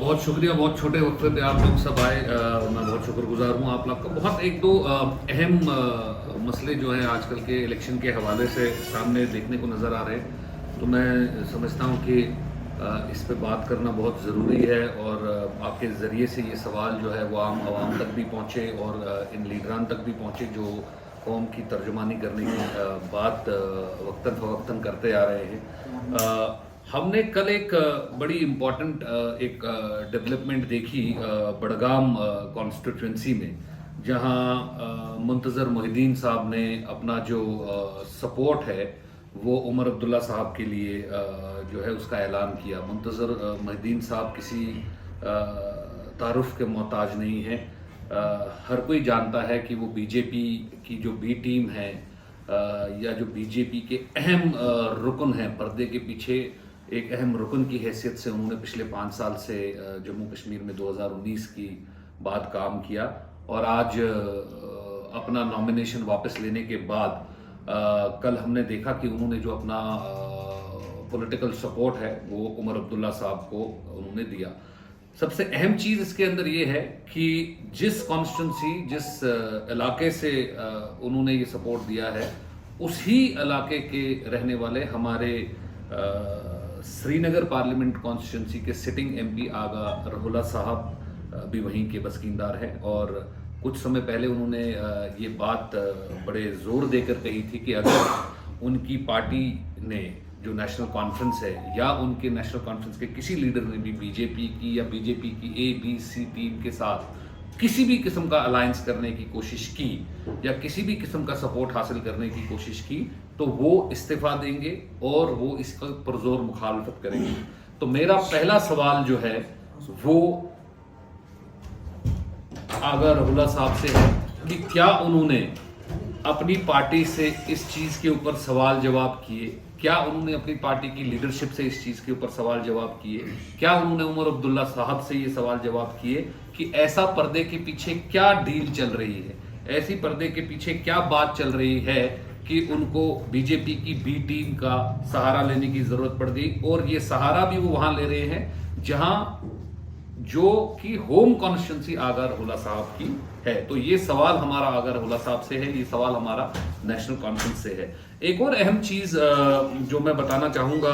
बहुत शुक्रिया, बहुत छोटे वक्त पे आप लोग सब आए। मैं बहुत शुक्रगुजार हूँ आप लोग का। बहुत एक दो अहम मसले जो हैं आजकल के इलेक्शन के हवाले से सामने देखने को नज़र आ रहे हैं, तो मैं समझता हूँ कि इस पे बात करना बहुत ज़रूरी है और आपके ज़रिए से ये सवाल जो है वो आम आवाम तक भी पहुँचे और इन लीडरान तक भी पहुँचे जो कौम की तर्जुमानी करने की बात वक्तन फ़वक्तन करते आ रहे हैं। हमने कल एक बड़ी इम्पॉर्टेंट एक डेवलपमेंट देखी बड़गाम कॉन्स्टिट्यूंसी में, जहां मुंतज़र मोहिद्दीन साहब ने अपना जो सपोर्ट है वो उमर अब्दुल्ला साहब के लिए जो है उसका ऐलान किया। मुंतज़र मोहिद्दीन साहब किसी तारुफ के मोहताज नहीं है। हर कोई जानता है कि वो बीजेपी की जो बी टीम है या जो बीजेपी के अहम रुकन हैं, पर्दे के पीछे एक अहम रुकन की हैसियत से उन्होंने पिछले 5 साल से जम्मू कश्मीर में 2019 की बाद काम किया और आज अपना नॉमिनेशन वापस लेने के बाद कल हमने देखा कि उन्होंने जो अपना पॉलिटिकल सपोर्ट है वो उमर अब्दुल्ला साहब को उन्होंने दिया। सबसे अहम चीज़ इसके अंदर ये है कि जिस कॉन्स्टिट्यूंसी, जिस इलाके से उन्होंने ये सपोर्ट दिया है, उसी इलाके के रहने वाले हमारे श्रीनगर पार्लियामेंट कॉन्स्टिट्यूंसी के सिटिंग एमपी आगा रहुल्ला साहब भी वहीं के बसकीनदार हैं और कुछ समय पहले उन्होंने ये बात बड़े ज़ोर देकर कही थी कि अगर उनकी पार्टी ने जो नेशनल कॉन्फ्रेंस है या उनके नेशनल कॉन्फ्रेंस के किसी लीडर ने भी बीजेपी की या बीजेपी की ABC टीम के साथ किसी भी किस्म का अलायंस करने की कोशिश की या किसी भी किस्म का सपोर्ट हासिल करने की कोशिश की तो वो इस्तीफा देंगे और वो इसका पुरजोर मुखालफत करेंगे। तो मेरा पहला सवाल जो है वो आगा रहुल्ला साहब से है कि क्या उन्होंने अपनी पार्टी से इस चीज़ के ऊपर सवाल जवाब किए, क्या उन्होंने अपनी पार्टी की लीडरशिप से इस चीज़ के ऊपर सवाल जवाब किए, क्या उन्होंने उमर अब्दुल्ला साहब से ये सवाल जवाब किए कि ऐसा पर्दे के पीछे क्या डील चल रही है, ऐसी पर्दे के पीछे क्या बात चल रही है कि उनको बीजेपी की बी टीम का सहारा लेने की ज़रूरत पड़ गई और ये सहारा भी वो वहाँ ले रहे हैं जहाँ जो कि होम कॉन्स्टिट्यूंसी आगा रहुल्ला साहब की है। तो ये सवाल हमारा आगा रहुल्ला साहब से है, ये सवाल हमारा नेशनल कॉन्फ्रेंस से है। एक और अहम चीज़ जो मैं बताना चाहूँगा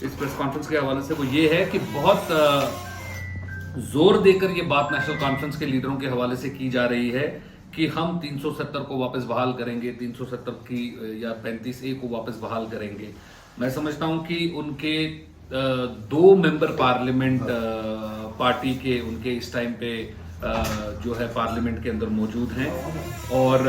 इस प्रेस कॉन्फ्रेंस के हवाले से वो ये है कि बहुत जोर देकर ये बात नेशनल कॉन्फ्रेंस के लीडरों के हवाले से की जा रही है कि हम 370 को वापस बहाल करेंगे, 370 की या 35A को वापस बहाल करेंगे। मैं समझता हूँ कि उनके 2 मेंबर पार्लियामेंट पार्टी के उनके इस टाइम पे जो है पार्लियामेंट के अंदर मौजूद हैं और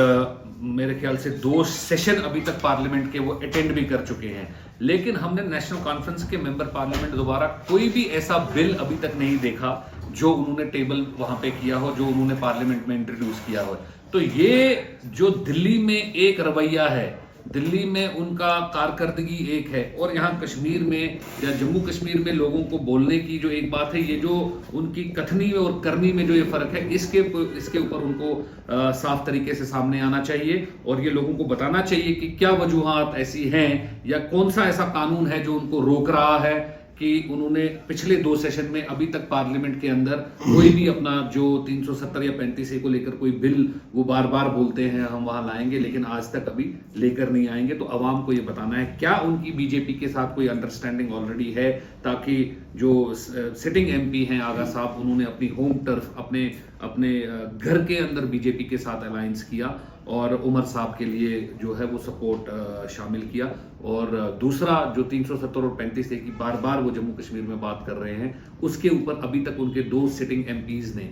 मेरे ख्याल से 2 सेशन अभी तक पार्लियामेंट के वो अटेंड भी कर चुके हैं। लेकिन हमने नेशनल कॉन्फ्रेंस के मेंबर पार्लियामेंट दोबारा कोई भी ऐसा बिल अभी तक नहीं देखा जो उन्होंने टेबल वहां पे किया हो, जो उन्होंने पार्लियामेंट में इंट्रोड्यूस किया हो। तो ये जो दिल्ली में एक रवैया है, दिल्ली में उनका कारकर्दगी एक है और यहाँ कश्मीर में या जम्मू कश्मीर में लोगों को बोलने की जो एक बात है, ये जो उनकी कथनी और करनी में जो ये फर्क है, इसके ऊपर उनको साफ तरीके से सामने आना चाहिए और ये लोगों को बताना चाहिए कि क्या वजूहात ऐसी हैं या कौन सा ऐसा कानून है जो उनको रोक रहा है कि उन्होंने पिछले 2 सेशन में अभी तक पार्लियामेंट के अंदर कोई भी अपना जो 370 या 35A को लेकर कोई बिल वो बार बार बोलते हैं हम वहां लाएंगे, लेकिन आज तक अभी लेकर नहीं आएंगे। तो अवाम को ये बताना है क्या उनकी बीजेपी के साथ कोई अंडरस्टैंडिंग ऑलरेडी है, ताकि जो सिटिंग MP हैं आगा साहब, उन्होंने अपनी होम टर्फ अपने घर के अंदर बीजेपी के साथ अलायंस किया और उमर साहब के लिए जो है वो सपोर्ट शामिल किया। और दूसरा जो 370 और 35A की बार बार वो जम्मू कश्मीर में बात कर रहे हैं, उसके ऊपर अभी तक उनके 2 सिटिंग MPs ने,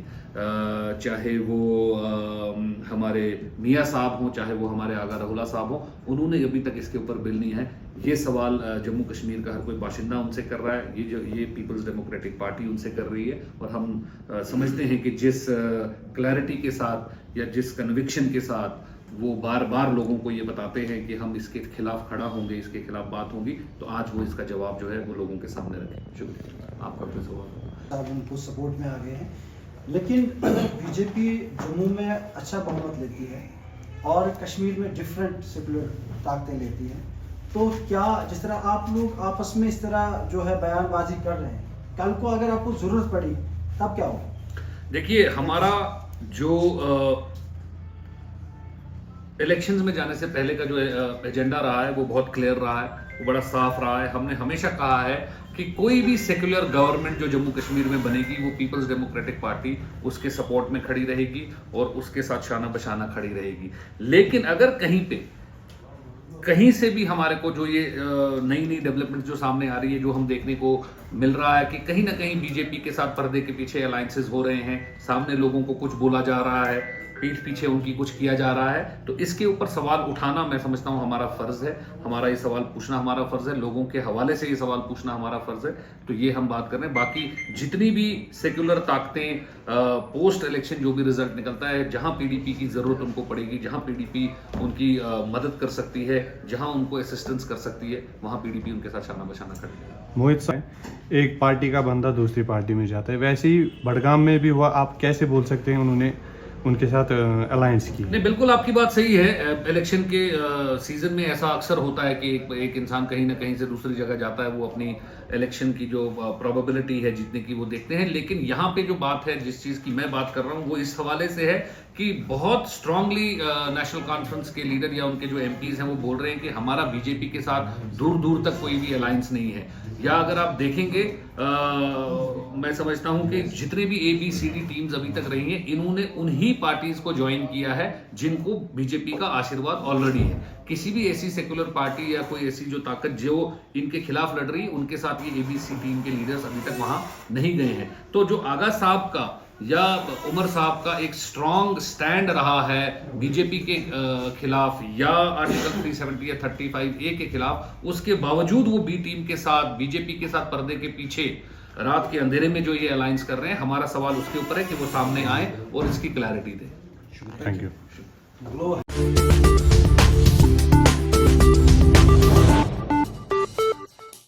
चाहे वो हमारे मियाँ साहब हों, चाहे वो हमारे आगा रहुल्ला साहब हों, उन्होंने अभी तक इसके ऊपर बिल नहीं है। ये सवाल जम्मू कश्मीर का हर कोई बाशिंदा उनसे कर रहा है, ये पीपल्स डेमोक्रेटिक पार्टी उनसे कर रही है और हम समझते हैं कि जिस क्लैरिटी के साथ या जिस कन्विक्शन के साथ वो बार बार लोगों को ये बताते हैं कि हम इसके खिलाफ खड़ा होंगे, इसके खिलाफ बात होगी, तो आज वो इसका जवाब जो है वो लोगों के सामने रखें। शुक्रिया आपका भी सवाल। अब उनको सपोर्ट में आ गए हैं, लेकिन बीजेपी जम्मू में अच्छा बहुमत लेती है और कश्मीर में डिफरेंट सेकुलर ताकतें लेती हैं, तो क्या जिस तरह आप लोग आपस में इस तरह जो है बयानबाजी कर रहे हैं, कल को अगर आपको ज़रूरत पड़ी तब क्या होगा? देखिए, हमारा जो इलेक्शंस में जाने से पहले का जो एजेंडा रहा है वो बहुत क्लियर रहा है, वो बड़ा साफ रहा है। हमने हमेशा कहा है कि कोई भी सेक्युलर गवर्नमेंट जो जम्मू कश्मीर में बनेगी वो पीपल्स डेमोक्रेटिक पार्टी उसके सपोर्ट में खड़ी रहेगी और उसके साथ शाना बशाना खड़ी रहेगी। लेकिन अगर कहीं से भी हमारे को जो ये नई नई डेवलपमेंट जो सामने आ रही है, जो हम देखने को मिल रहा है कि कहीं ना कहीं बीजेपी के साथ पर्दे के पीछे अलायंसेस हो रहे हैं, सामने लोगों को कुछ बोला जा रहा है, पीठ पीछे उनकी कुछ किया जा रहा है, तो इसके ऊपर सवाल उठाना मैं समझता हूं हमारा फर्ज है। हमारा ये सवाल पूछना हमारा फर्ज है, लोगों के हवाले से ये सवाल पूछना हमारा फर्ज है। तो ये हम बात कर रहे हैं। बाकी जितनी भी सेक्युलर ताकतें पोस्ट इलेक्शन जो भी रिजल्ट निकलता है, जहां पीडीपी की जरूरत उनको पड़ेगी, जहां पीडीपी उनकी मदद कर सकती है, जहां उनको असिस्टेंस कर सकती है, वहां पीडीपी उनके साथ शाना बशाना करेगी। मोहित साहब, एक पार्टी का बंदा दूसरी पार्टी में जाता है, वैसे ही बड़गाम में भी हुआ। आप कैसे बोल सकते हैं उन्होंने उनके साथ अलायंस की? नहीं, बिल्कुल आपकी बात सही है। इलेक्शन के सीजन में ऐसा अक्सर होता है कि एक इंसान कहीं ना कहीं से दूसरी जगह जाता है, वो अपनी इलेक्शन की जो प्रोबेबिलिटी है जीतने की वो देखते हैं। लेकिन यहाँ पे जो बात है, जिस चीज की मैं बात कर रहा हूँ, वो इस हवाले से है कि बहुत स्ट्रांगली नेशनल कॉन्फ्रेंस के लीडर या उनके जो एमपीज हैं वो बोल रहे हैं कि हमारा बीजेपी के साथ दूर दूर तक कोई भी अलायंस नहीं है। या अगर आप देखेंगे, मैं समझता हूं कि जितने भी ABCD टीम्स अभी तक रही हैं, इन्होंने उन्हीं पार्टीज को ज्वाइन किया है जिनको बीजेपी का आशीर्वाद ऑलरेडी है। किसी भी ऐसी सेक्युलर पार्टी या कोई ऐसी जो ताकत जो इनके खिलाफ लड़ रही है, उनके साथ ये ABC टीम के लीडर्स अभी तक वहां नहीं गए हैं। तो जो आगा साहब का या उमर साहब का एक स्ट्रॉन्ग स्टैंड रहा है बीजेपी के खिलाफ या आर्टिकल 370 या 35A के खिलाफ, उसके बावजूद वो बी टीम के साथ, बीजेपी के साथ पर्दे के पीछे रात के अंधेरे में जो ये अलायंस कर रहे हैं, हमारा सवाल उसके ऊपर है कि वो सामने आए और इसकी क्लैरिटी दें। Thank you. ग्लो